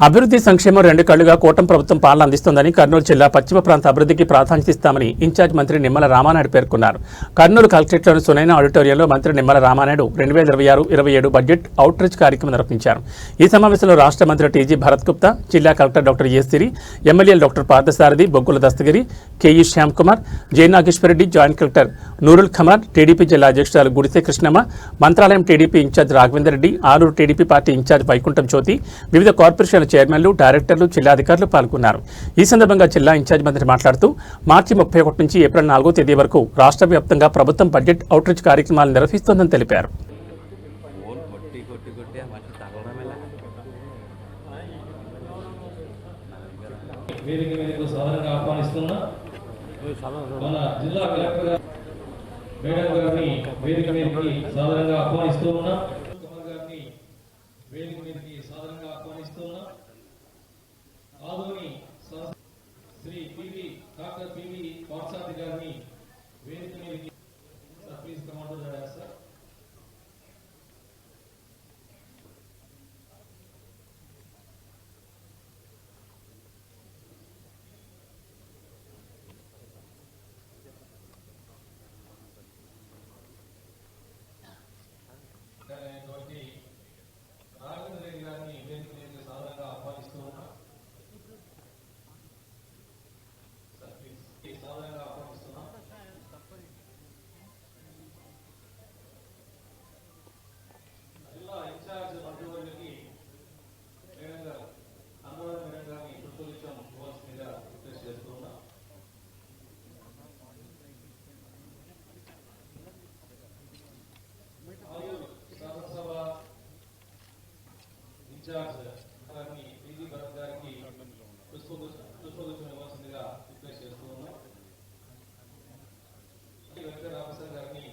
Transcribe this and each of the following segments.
అభివృద్ధి సంక్షేమం రెండు కళ్లుగా కూటమి ప్రభుత్వం పాలన అందిస్తోందని కర్నూలు జిల్లా పశ్చిమ ప్రాంత అభివృద్ధికి ప్రాధాన్యత ఇస్తామని ఇన్ఛార్జ్ మంత్రి నిమ్మల రామానాయుడు పేర్కొన్నారు. కర్నూలు కలెక్టరేట్లోని సునైన ఆడిటోరియంలో మంత్రి Nimmala Ramanaidu 2026-27 budget out reach కార్యక్రమం నిర్వహించారు. ఈ సమావేశంలో రాష్ట్ర మంత్రి టీజీ భరత్ గుప్తా, జిల్లా కలెక్టర్ డాక్టర్ ఎస్ సిరి, ఎమ్మెల్యేలు doctor Parthasarathi, Boggula Dastagiri, KE Shyam Kumar, J Nageswara Reddy, joint collector Noorul Khamar, TDP జిల్లా అధ్యక్షురాలు Gudise Krishnamma, Mantralayam TDP incharge Raghavender Reddy, Aluru TDP party incharge Vaikuntham Jyothi, వివిధ కార్పొరేషన్ల చైర్మన్లు, డైరెక్టర్లు, జిల్లాధికారులు పాల్గొన్నారు. ఈ సందర్భంగా జిల్లా ఇన్ఛార్జ్ మంత్రి మాట్లాడుతూ మార్చి 31 నుంచి ఏప్రిల్ 4వ తేదీ వరకు రాష్ట్ర వ్యాప్తంగా ప్రభుత్వం బడ్జెట్ అవుట్ రీచ్ కార్యక్రమాలు నిర్వహిస్తోందని తెలిపారు. Adoni Sri PV doctor PV Parthasarathi గారిని వేదిక మీదకి sir please come on to the dais sir. Raghavendra Reddy గారిని వేదిక మీదకి సాధారణంగా ఆహ్వానిస్తూ ఉన్నాం. జిల్లా ఇన్ఛార్జ్ మంత్రివర్యులకి అన్నవరం మేడం గారిని పుష్పగుచ్చం ఇవ్వాల్సిందిగా రిక్వెస్ట్ చేస్తూ ఉన్నాం. శాసనసభ ఇన్ఛార్జ్ గారిని టీజీ భరత్ గారికి పుష్పగుచ్చం ఇవ్వాల్సిందిగా రిక్వెస్ట్ చేస్తూ ఉన్నాం. వెంకట రామసార్ గారిని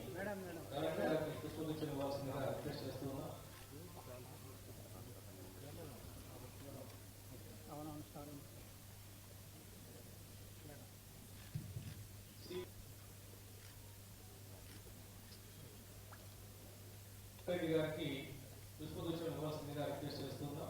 కలెక్టర్ గారిని పుష్పగుచ్చం ఇవ్వాల్సిందిగా రిక్వెస్ట్ చేస్తూ ఉన్నాం. రెడ్డి గారికి పుష్పగుచ్చం ఇవ్వాల్సిందిగా రిక్వెస్ట్ చేస్తున్నాం.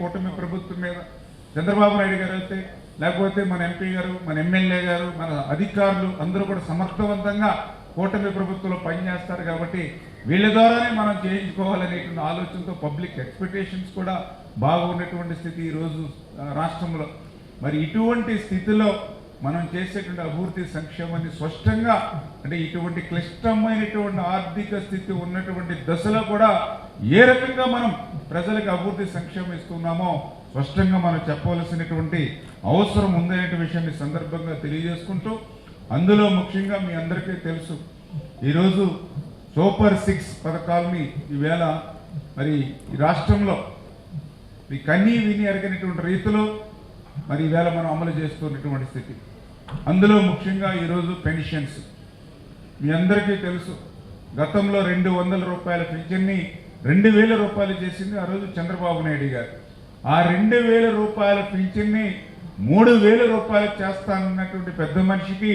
కూటమి ప్రభుత్వం మీద చంద్రబాబు నాయుడు గారు అయితే, లేకపోతే మన ఎంపీ గారు, మన ఎమ్మెల్యే గారు, మన అధికారులు అందరూ కూడా సమర్థవంతంగా కూటమి ప్రభుత్వంలో పనిచేస్తారు. కాబట్టి వీళ్ళ ద్వారానే మనం చేయించుకోవాలనేటువంటి ఆలోచనతో పబ్లిక్ ఎక్స్పెక్టేషన్స్ కూడా బాగున్నటువంటి స్థితి ఈరోజు రాష్ట్రంలో. మరి ఇటువంటి స్థితిలో మనం చేసేటువంటి అభివృద్ధి సంక్షేమాన్ని స్పష్టంగా, అంటే ఇటువంటి క్లిష్టమైనటువంటి ఆర్థిక స్థితి ఉన్నటువంటి దశలో కూడా ఏ రకంగా మనం ప్రజలకు అభివృద్ధి సంక్షేమం ఇస్తున్నామో స్పష్టంగా మనం చెప్పవలసినటువంటి అవసరం ఉందనే విషయాన్ని సందర్భంగా తెలియజేసుకుంటూ, అందులో ముఖ్యంగా మీ అందరికీ తెలుసు, ఈరోజు సూపర్ 6 పథకాలని ఈవేళ మరి ఈ రాష్ట్రంలో ఈ కన్నీ విని ఎరగనటువంటి రీతిలో మరి ఈవేళ మనం అమలు చేస్తున్నటువంటి స్థితి. అందులో ముఖ్యంగా ఈరోజు పెన్షన్స్ మీ అందరికీ తెలుసు, గతంలో 200 రూపాయల పెన్షన్ని 2000 రూపాయలు చేసింది ఆ రోజు చంద్రబాబు నాయుడు గారు. ఆ 2000 రూపాయల పెన్షన్ని 3000 రూపాయలు చేస్తానన్నటువంటి పెద్ద మనిషికి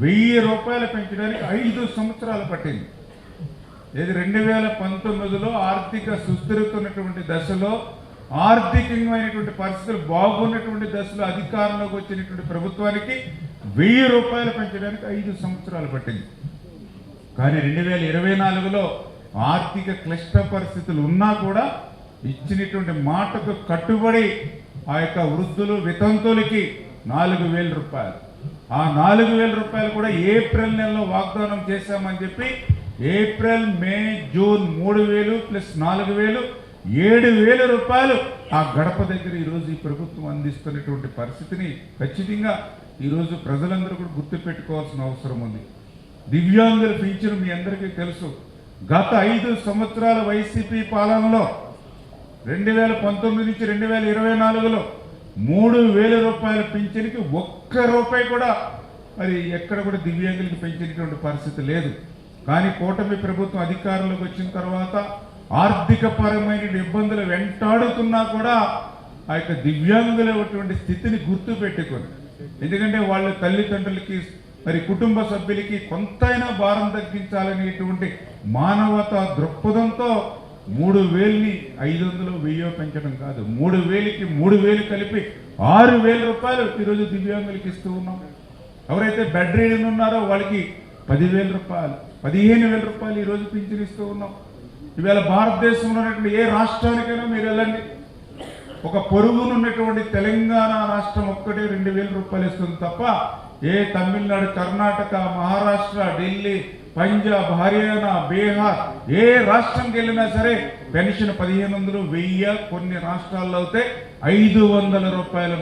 1000 రూపాయలు పెంచడానికి 5 సంవత్సరాలు పట్టింది. ఇది 2019లో ఆర్థిక సుస్థిరతున్నటువంటి దశలో, ఆర్థికమైనటువంటి పరిస్థితులు బాగున్నటువంటి దశలో అధికారంలోకి వచ్చినటువంటి ప్రభుత్వానికి 1000 రూపాయలు పెంచడానికి 5 సంవత్సరాలు పట్టింది. కానీ 2024లో ఆర్థిక క్లిష్ట పరిస్థితులు ఉన్నా కూడా ఇచ్చినటువంటి మాటకు కట్టుబడి ఆ యొక్క వృద్ధులు, వితంతులకి 4000 రూపాయలు, ఆ 4000 రూపాయలు కూడా ఏప్రిల్ నెలలో వాగ్దానం చేశామని చెప్పి ఏప్రిల్, మే, జూన్ 3000 ప్లస్ 4000 7,000 రూపాయలు ఆ గడప దగ్గర ఈరోజు ఈ ప్రభుత్వం అందిస్తున్నటువంటి పరిస్థితిని ఖచ్చితంగా ఈరోజు ప్రజలందరూ కూడా గుర్తుపెట్టుకోవాల్సిన అవసరం ఉంది. దివ్యాంగుల పింఛను మీ అందరికీ తెలుసు, గత 5 సంవత్సరాల వైసీపీ పాలనలో 2019 నుంచి 2024లో 3,000 రూపాయల పింఛన్కి 1 రూపాయి కూడా మరి ఎక్కడ కూడా దివ్యాంగులకు పెంచినటువంటి పరిస్థితి లేదు. కానీ కూటమి ప్రభుత్వం అధికారంలోకి వచ్చిన తర్వాత ఆర్థిక పరమైన ఇబ్బందులు వెంటాడుతున్నా కూడా ఆ యొక్క దివ్యాంగులటువంటి స్థితిని గుర్తు పెట్టుకొని ఎందుకంటే వాళ్ళ తల్లిదండ్రులకి మరి కుటుంబ సభ్యులకి కొంతైనా భారం తగ్గించాలనేటువంటి మానవతా దృక్పథంతో 3,000ని 500 1000 పెంచడం కాదు, 3,000కి 3,000 కలిపి 6,000 రూపాయలు ఈరోజు దివ్యాంగులకి ఇస్తూ ఉన్నాం. ఎవరైతే బెడ్ రీడన్ ఉన్నారో వాళ్ళకి 10,000 రూపాయలు, 15,000 రూపాయలు ఈరోజు పింఛన్ ఇస్తూ ఉన్నాం. ఇవాళ భారతదేశంలో ఉన్నటువంటి ఏ రాష్ట్రానికైనా మీరు వెళ్ళండి, ఒక పొరుగునున్నటువంటి తెలంగాణ రాష్ట్రం ఒక్కటే 2,000 రూపాయలు ఇస్తుంది తప్ప ఏ తమిళనాడు, కర్ణాటక, మహారాష్ట్ర, ఢిల్లీ, పంజాబ్, హర్యానా, బీహార్ ఏ రాష్ట్రంకి వెళ్ళినా సరే పెన్షన్ 1,500, 1000, కొన్ని రాష్ట్రాల్లో అయితే 500 రూపాయలు